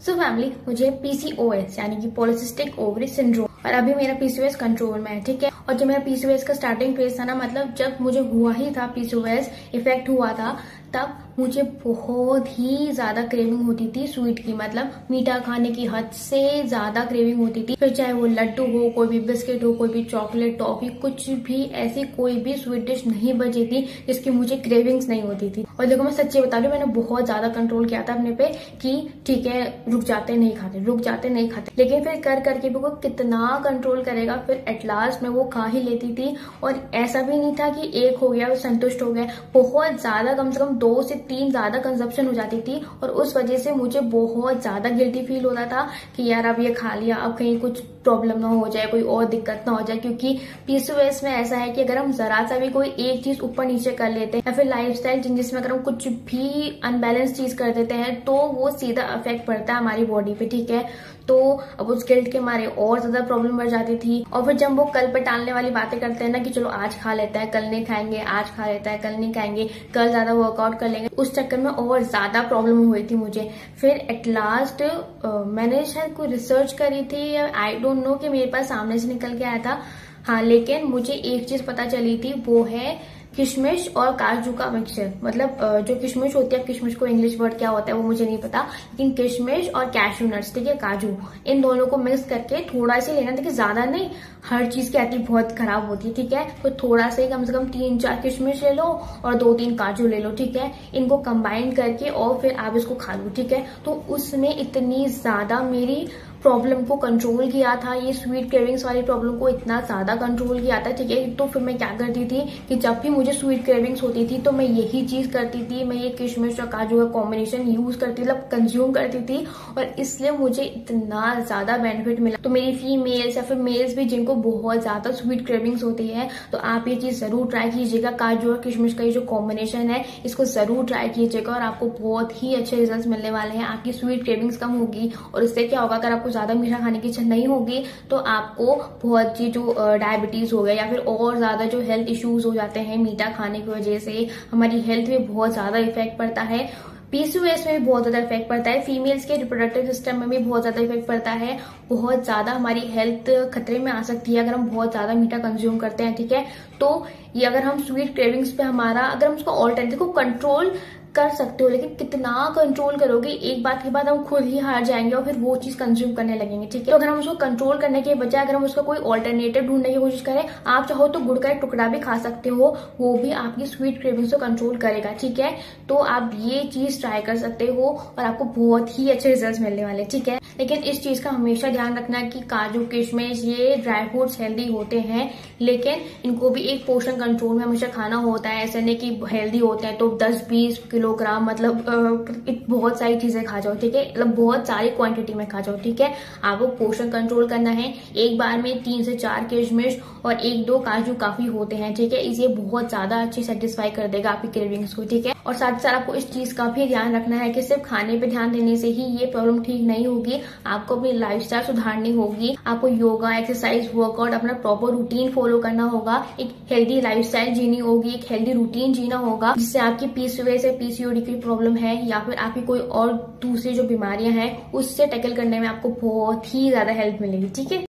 So family, मुझे PCOS यानी कि पॉलिसिस्टिक ओवरी सिंड्रोम, और अभी मेरा पीसीओएस कंट्रोल में है, ठीक है। और जब मेरा पीसीओएस का स्टार्टिंग फेज था ना, मतलब जब मुझे हुआ ही था पीसीओएस इफेक्ट हुआ था, तब मुझे बहुत ही ज्यादा क्रेविंग होती थी स्वीट की, मतलब मीठा खाने की हद से ज्यादा क्रेविंग होती थी। फिर चाहे वो लड्डू हो, कोई भी बिस्किट हो, कोई भी चॉकलेट, टॉफी, कुछ भी ऐसी कोई भी स्वीट डिश नहीं बची थी जिसकी मुझे क्रेविंग्स नहीं होती थी। और देखो, मैं सच्ची बता रही हूँ, मैंने बहुत ज्यादा कंट्रोल किया था अपने पे कि ठीक है, रुक जाते नहीं खाते, रुक जाते नहीं खाते, लेकिन फिर कर करके भी वो कितना कंट्रोल करेगा, फिर एट लास्ट मैं वो खा ही लेती थी। और ऐसा भी नहीं था कि एक हो गया और संतुष्ट हो गया, बहुत ज्यादा, कम से कम 2 से 3 ज्यादा कंजप्शन हो जाती थी। और उस वजह से मुझे बहुत ज्यादा गिल्टी फील होता था कि यार अब ये खा लिया, अब कहीं कुछ प्रॉब्लम ना हो जाए, कोई और दिक्कत ना हो जाए। क्योंकि पीसीओएस में ऐसा है कि अगर हम जरा सा भी कोई एक चीज ऊपर नीचे कर लेते हैं, या फिर लाइफस्टाइल चेंजेस में अगर हम कुछ भी अनबैलेंस चीज कर देते हैं, तो वो सीधा अफेक्ट पड़ता है हमारी बॉडी पे, ठीक है। तो अब उस गिल्ट के मारे और ज्यादा प्रॉब्लम बढ़ जाती थी। और फिर जब वो कल पे टालने वाली बातें करते हैं ना कि चलो आज खा लेता है, कल नहीं खाएंगे, आज खा लेता है, कल नहीं खाएंगे, कल ज्यादा वर्कआउट कर लेंगे, उस चक्कर में और ज्यादा प्रॉब्लम हुई थी मुझे। फिर एट लास्ट मैंने शायद कोई रिसर्च करी थी, या आई डोंट नो, कि मेरे पास सामने से निकल के आया था, हाँ, लेकिन मुझे एक चीज पता चली थी, वो है किशमिश और काजू का मिक्सचर। मतलब जो किशमिश होती है, किशमिश को इंग्लिश वर्ड क्या होता है वो मुझे नहीं पता, लेकिन किशमिश और कैशू नट्स, ठीक है, काजू, इन दोनों को मिक्स करके थोड़ा सा लेना, देखिए ज्यादा नहीं, हर चीज कहती बहुत खराब होती है, ठीक है। तो थोड़ा सा ही, कम से कम 3-4 किशमिश ले लो और 2-3 काजू ले लो, ठीक है। इनको कंबाइन करके और फिर आप इसको खा लो, ठीक है। तो उसने इतनी ज्यादा मेरी प्रॉब्लम को कंट्रोल किया था, ये स्वीट क्रेविंग्स वाली प्रॉब्लम को इतना ज्यादा कंट्रोल किया था, ठीक है। तो फिर मैं क्या करती थी कि जब भी मुझे स्वीट क्रेविंग्स होती थी तो मैं यही चीज करती थी, मैं ये किशमिश और काजू का कॉम्बिनेशन यूज करती, मतलब कंज्यूम करती थी, और इसलिए मुझे इतना ज्यादा बेनिफिट मिला। तो मेरी फीमेल्स या फिर मेल्स भी जिनको बहुत ज्यादा स्वीट क्रेविंग्स होती है, तो आप ये चीज जरूर ट्राई कीजिएगा। काजू और किशमिश का ये जो कॉम्बिनेशन है, इसको जरूर ट्राई कीजिएगा और आपको बहुत ही अच्छे रिजल्ट मिलने वाले हैं। आपकी स्वीट क्रेविंग्स कम होगी, और इससे क्या होगा, अगर आपको ज्यादा मीठा खाने की इच्छा नहीं होगी तो आपको बहुत सी जो डायबिटीज हो गया, या फिर और ज्यादा जो हेल्थ इश्यूज हो जाते हैं मीठा खाने की वजह से, हमारी हेल्थ में बहुत ज्यादा इफेक्ट पड़ता है। पीसीओएस में भी बहुत ज्यादा इफेक्ट पड़ता है, फीमेल्स के रिप्रोडक्टिव सिस्टम में भी बहुत ज्यादा इफेक्ट पड़ता है। बहुत ज्यादा हमारी हेल्थ खतरे में आ सकती है अगर हम बहुत ज्यादा मीठा कंज्यूम करते हैं, ठीक है। तो ये अगर हम स्वीट क्रेविंग्स पे हमारा, अगर हम उसको ऑल टाइम, देखो, कंट्रोल कर सकते हो, लेकिन कितना कंट्रोल करोगे, एक बात के बाद हम खुद ही हार जाएंगे और फिर वो चीज कंज्यूम करने लगेंगे, ठीक है। तो अगर हम उसको कंट्रोल करने के बजाय अगर हम उसका कोई ऑल्टरनेटिव ढूंढने की कोशिश करें, आप चाहो तो गुड़ का एक टुकड़ा भी खा सकते हो, वो भी आपकी स्वीट क्रेविंग्स को कंट्रोल करेगा, ठीक है। तो आप ये चीज ट्राई कर सकते हो और आपको बहुत ही अच्छे रिजल्ट मिलने वाले, ठीक है। लेकिन इस चीज का हमेशा ध्यान रखना कि काजू, किशमिश, ये ड्राई फ्रूट्स हेल्दी होते हैं, लेकिन इनको भी एक पोर्शन कंट्रोल में हमेशा खाना होता है। ऐसे नहीं कि हेल्दी होते हैं तो 10-20 किलोग्राम, मतलब बहुत सारी चीजें खा जाओ, ठीक है, मतलब बहुत सारी क्वांटिटी में खा जाओ, ठीक है। आपको पोर्शन कंट्रोल करना है। एक बार में 3 से 4 किशमिश और 1-2 काजू काफी होते हैं, ठीक है। इसे बहुत ज्यादा अच्छी सेटिस्फाई कर देगा आपकी क्रेविंग्स को, ठीक है। और साथ साथ आपको इस चीज का भी ध्यान रखना है कि सिर्फ खाने पे ध्यान देने से ही ये प्रॉब्लम ठीक नहीं होगी, आपको अपनी लाइफस्टाइल सुधारनी होगी। आपको योगा, एक्सरसाइज, वर्कआउट, अपना प्रॉपर रूटीन फॉलो करना होगा, एक हेल्दी लाइफस्टाइल जीनी होगी, एक हेल्दी रूटीन जीना होगा, जिससे आपकी पीसीओएस या पीसीओडी की प्रॉब्लम है, या फिर आपकी कोई और दूसरी जो बीमारियां हैं, उससे टैकल करने में आपको बहुत ही ज्यादा हेल्प मिलेगी, ठीक है।